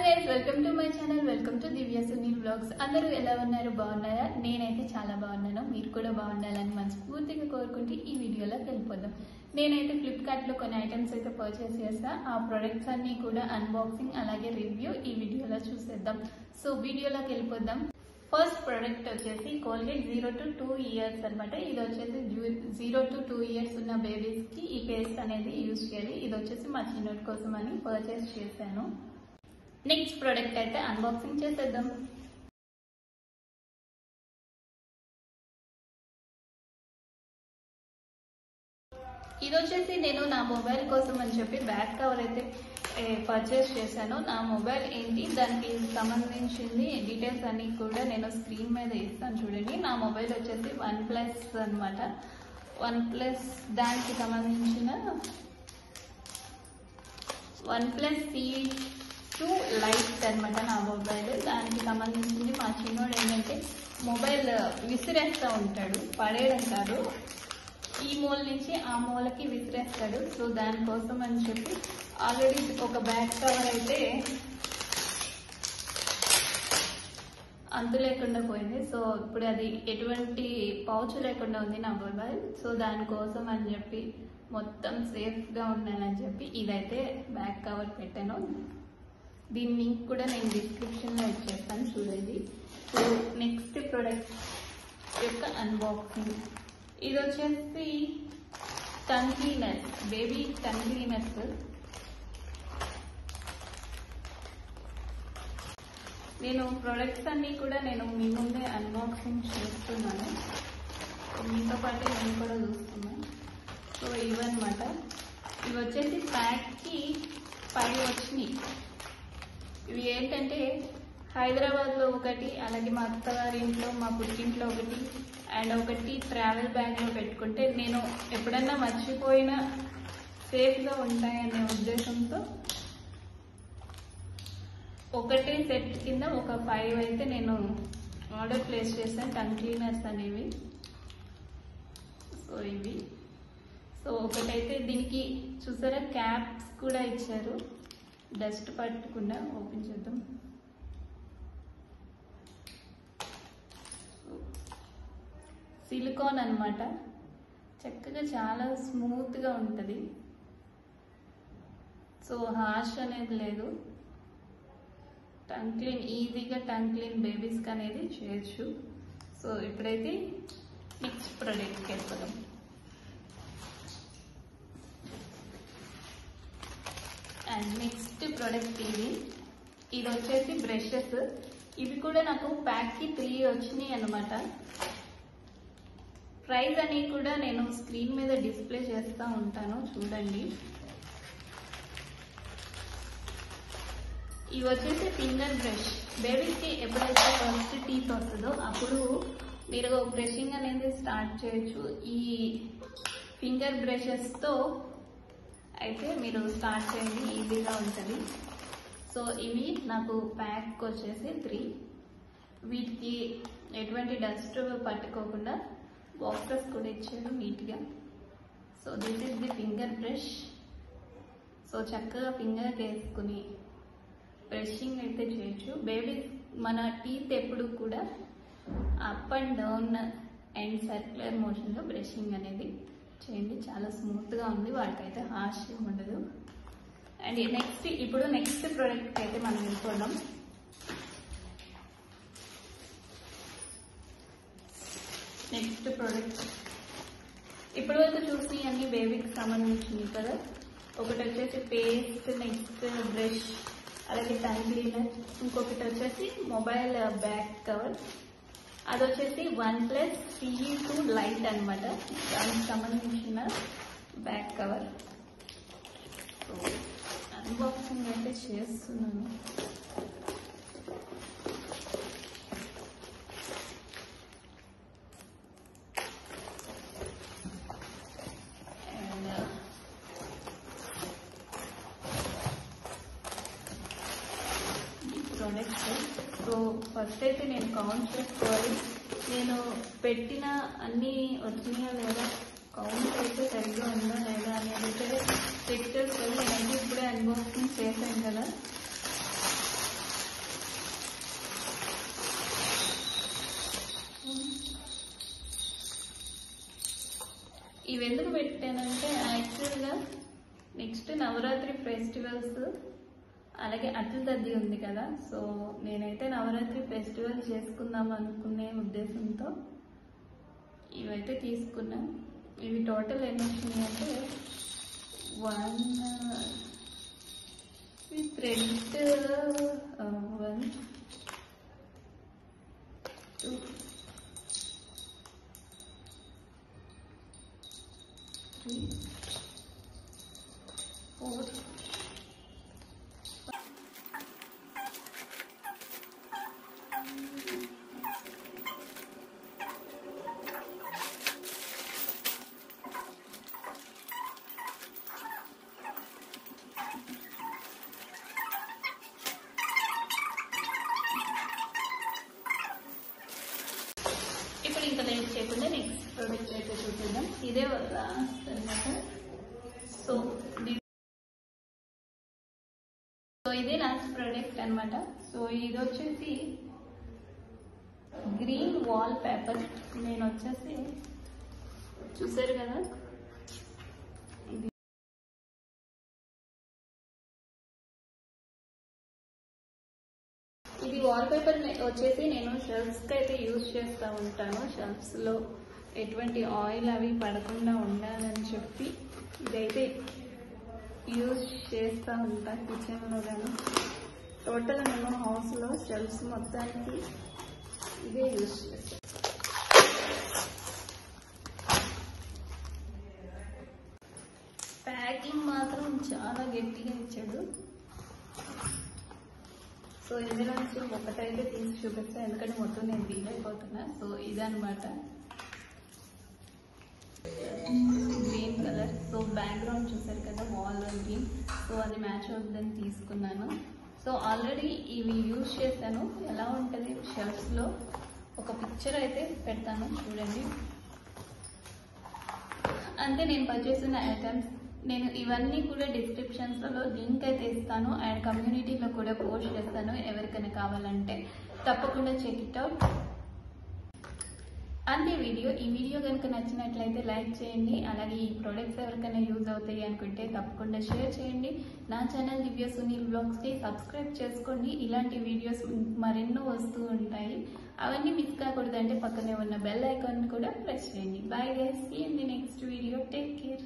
guys, welcome to my channel. Welcome to Divya Sunil Vlogs. అందరూ ఎలా ఉన్నారు? బాగున్నారా? నేనైతే చాలా బాగున్నాను. మీరు కూడా బాగుండాలని మనస్ఫూర్తిగా కోరుకుంటూ ఈ వీడియోలోకి వెళ్ళిపోదాం. నేనైతే ఫ్లిప్కార్ట్ లో కొన్ని ఐటమ్స్ అయితే పర్చేస్ చేసా. ఆ ప్రొడక్ట్స్ అన్ని కూడా అన్బాక్సింగ్ అలాగే రివ్యూ ఈ వీడియోలో చూసేద్దాం. సో వీడియోలోకి వెళ్ళిపోదాం. ఫస్ట్ ప్రోడక్ట్ వచ్చేసి కోల్గేట్ 0 to 2 years అనమాట. ఇది వచ్చేసి 0 to 2 years ఉన్న బేబీస్ కి ఈ పేస్ట్ అనేది యూజ్ చేయాలి. ఇది వచ్చేసి మా చిన్నోడి కోసం అని పర్చేస్ చేశాను. నెక్స్ట్ ప్రోడక్ట్ అయితే అన్బాక్సింగ్ చేసేద్దాం. ఇది వచ్చేసి నేను నా మొబైల్ కోసం అని చెప్పి బ్యాక్ కవర్ అయితే పర్చేస్ చేశాను. నా మొబైల్ ఏంటి, దానికి సంబంధించింది డీటెయిల్స్ అన్ని కూడా నేను స్క్రీన్ మీద ఇస్తాను చూడండి. నా మొబైల్ వచ్చేసి OnePlus అనమాట. OnePlus దానికి సంబంధించిన OnePlus C2 Lite అనమాట నా మొబైల్. దానికి సంబంధించింది మా చిన్నోడు ఏంటంటే మొబైల్ విసిరేస్తూ ఉంటాడు, పడేయడం కాదు, ఈ మూల నుంచి ఆ మూలకి విసిరేస్తాడు. సో దానికోసం అని చెప్పి ఆల్రెడీ ఒక బ్యాక్ కవర్ అయితే అంతు లేకుండా పోయింది. సో ఇప్పుడు అది ఎటువంటి పౌచ్ లేకుండా ఉంది నా మొబైల్. సో దానికోసం అని చెప్పి మొత్తం సేఫ్గా ఉండాలని చెప్పి ఇదైతే బ్యాక్ కవర్ పెట్టాను. దీని లింక్ కూడా నేను డిస్క్రిప్షన్లో ఇచ్చేస్తాను చూడండి. సో నెక్స్ట్ ప్రోడక్ట్ యొక్క అన్బాక్సింగ్. ఇది వచ్చేసి tongue cleaner, baby tongue cleaners. నేను ప్రొడక్ట్స్ అన్ని కూడా నేను మీ ముందే అన్బాక్సింగ్ చేస్తున్నాను, మీతో పాటు నేను కూడా చూస్తున్నాను. సో ఇవన్నమాట. ఇవి వచ్చేసి ప్యాక్కి 5 వచ్చినాయి. ఇవి ఏంటంటే హైదరాబాద్లో ఒకటి, అలాగే మా అత్తగారి ఇంట్లో మా పుట్టింట్లో ఒకటి, అండ్ ఒకటి ట్రావెల్ బ్యాగ్లో పెట్టుకుంటే నేను ఎప్పుడన్నా మర్చిపోయినా సేఫ్గా ఉంటాయనే ఉద్దేశంతో ఒకటే సెట్ కింద ఒక 5 అయితే నేను ఆర్డర్ ప్లేస్ చేశాను, టంగ్ క్లీనర్స్ అనేవి. సో ఇవి. సో ఒకటైతే దీనికి చూసారా క్యాప్స్ కూడా ఇచ్చారు, డస్ట్ పట్టకుండా. ఓపెన్ చేద్దాం. సిలికాన్ అనమాట, చక్కగా చాలా స్మూత్గా ఉంటుంది. సో హార్ష్ అనేది లేదు. టంగ్ క్లీన్, ఈజీగా టంగ్ క్లీన్ బేబీస్కి అనేది చేయొచ్చు. సో ఇప్పుడైతే నెక్స్ట్ ప్రోడక్ట్కి వెళ్ళిపోదాం. అండ్ నెక్స్ట్ ప్రోడక్ట్ ఇది వచ్చేసి బ్రషెస్. ఇవి కూడా నాకు ప్యాక్కి 3 వచ్చినాయి అనమాట. ప్రైస్ అని కూడా నేను స్క్రీన్ మీద డిస్ప్లే చేస్తూ ఉంటాను చూడండి. ఇవి వచ్చేసి ఫింగర్ బ్రష్. బేబీకి ఎప్పుడైతే ఫస్ట్ టీత్ వస్తుందో అప్పుడు మీరు బ్రషింగ్ అనేది స్టార్ట్ చేయొచ్చు. ఈ ఫింగర్ బ్రషెస్తో అయితే మీరు స్టార్ట్ చేయండి, ఈజీగా ఉంటుంది. సో ఇవి నాకు ప్యాక్ వచ్చేసి 3. వీటికి ఎటువంటి డస్ట్ పట్టుకోకుండా బాక్సెస్ కూడా ఇచ్చారు నీట్గా. So this is the finger brush. So చక్కగా ఫింగర్ వేసుకుని బ్రషింగ్ అయితే చేయొచ్చు. బేబీ మన టీత్ ఎప్పుడు కూడా up and down and circular మోషన్లో బ్రషింగ్ అనేది చేయండి. చాలా స్మూత్గా ఉంది, వాటికైతే హార్ష్ ఉండదు. అండ్ ఇప్పుడు నెక్స్ట్ ప్రోడక్ట్ అయితే మనం వెళ్ళిపోదాం. నెక్స్ట్ ప్రోడక్ట్ ఇప్పుడు వరకు చూసి అన్ని బేబీకి సంబంధించినవి కదా. ఒకటి వచ్చేసి పేస్ట్, నెక్స్ట్ బ్రష్, అలాగే టంగ్ క్లీనర్. ఇంకొకటి వచ్చేసి మొబైల్ బ్యాక్ కవర్. అది వచ్చేసి OnePlus C2 Lite అనమాట, దానికి సంబంధించిన బ్యాక్ కవర్. సో అన్బాక్సింగ్ అయితే చేస్తున్నాను. సో ఫస్ట్ అయితే నేను కౌంట్ చేసుకోవాలి, నేను పెట్టిన అన్ని వచ్చినాయా లేదా, కౌంట్ అయితే సరిగ్గా ఉందా లేదా అనేది అయితే చెక్ చేసుకోవాలి. నేనైతే ఇప్పుడే అన్బాక్సింగ్ చేశాను కదా. నెక్స్ట్ నవరాత్రి ఫెస్టివల్స్ అలాగే అట్ల తద్ది ఉంది కదా, సో నేనైతే నవరాత్రి ఫెస్టివల్ చేసుకుందాం అనుకునే ఉద్దేశంతో ఇవైతే తీసుకున్నా. ఇవి టోటల్ ఎన్ని వచ్చినాయి అంటే 1 థ్రెడ్ 1 2 3 4 ఇప్పుడు ఇంకా లేట్ చేయకుండా నెక్స్ట్ ప్రోడక్ట్ అయితే చూద్దాం. ఇదే లాస్ట్ అనమాట. సో ఇదే లాస్ట్ ప్రోడక్ట్ అనమాట. సో ఇది వచ్చేసి గ్రీన్ వాల్ పేపర్. నేను వచ్చేసి చూసారు కదా, ఇది వాల్ పేపర్ వచ్చేసి నేను షెల్ఫ్స్కి అయితే యూజ్ చేస్తూ ఉంటాను. షెల్ఫ్స్లో ఎటువంటి ఆయిల్ అవి పడకుండా ఉండాలని చెప్పి ఇదైతే యూజ్ చేస్తూ ఉంటాను కిచెన్లో కానీ. టోటల్ నేను హౌస్లో షెల్ఫ్స్ మొత్తానికి ఇదే యూజ్ చేస్తాను. ప్యాకింగ్ మాత్రం చాలా గట్టిగా ఇచ్చాడు. సో ఇందులో నుంచి ఒకటైతే తీసి చూపిస్తాను, ఎందుకంటే మొత్తం నేను తీయలేకపోతున్నా. సో ఇదనమాట గ్రీన్ కలర్. సో బ్యాక్గ్రౌండ్ చూసారు కదా వాల్ గ్రీన్, సో అది మ్యాచ్ అవుతుందని తీసుకున్నాను. సో ఆల్రెడీ ఇవి యూజ్ చేశాను. ఎలా ఉంటుంది షెల్ఫ్స్లో ఒక పిక్చర్ అయితే పెడతాను చూడండి. అంతే నేను పర్చేస్ చేసిన ఐటమ్స్. నేను ఇవన్నీ కూడా డిస్క్రిప్షన్స్లో లింక్ అయితే ఇస్తాను అండ్ కమ్యూనిటీలో కూడా పోస్ట్ చేస్తాను. ఎవరికైనా కావాలంటే తప్పకుండా చెక్ ఇట్ అవుట్. అంతే వీడియో. ఈ వీడియో కనుక నచ్చినట్లయితే లైక్ చేయండి. అలాగే ఈ ప్రోడక్ట్స్ ఎవరికైనా యూజ్ అవుతాయి అనుకుంటే తప్పకుండా షేర్ చేయండి. నా ఛానల్ దివ్య సునీల్ బ్లాగ్స్కి సబ్స్క్రైబ్ చేసుకోండి. ఇలాంటి వీడియోస్ మరెన్నో వస్తూ ఉంటాయి. అవన్నీ మిస్ కాకూడదంటే పక్కనే ఉన్న బెల్ ఐకాన్ కూడా ప్రెస్ చేయండి. Bye guys, see in the next video. Take care.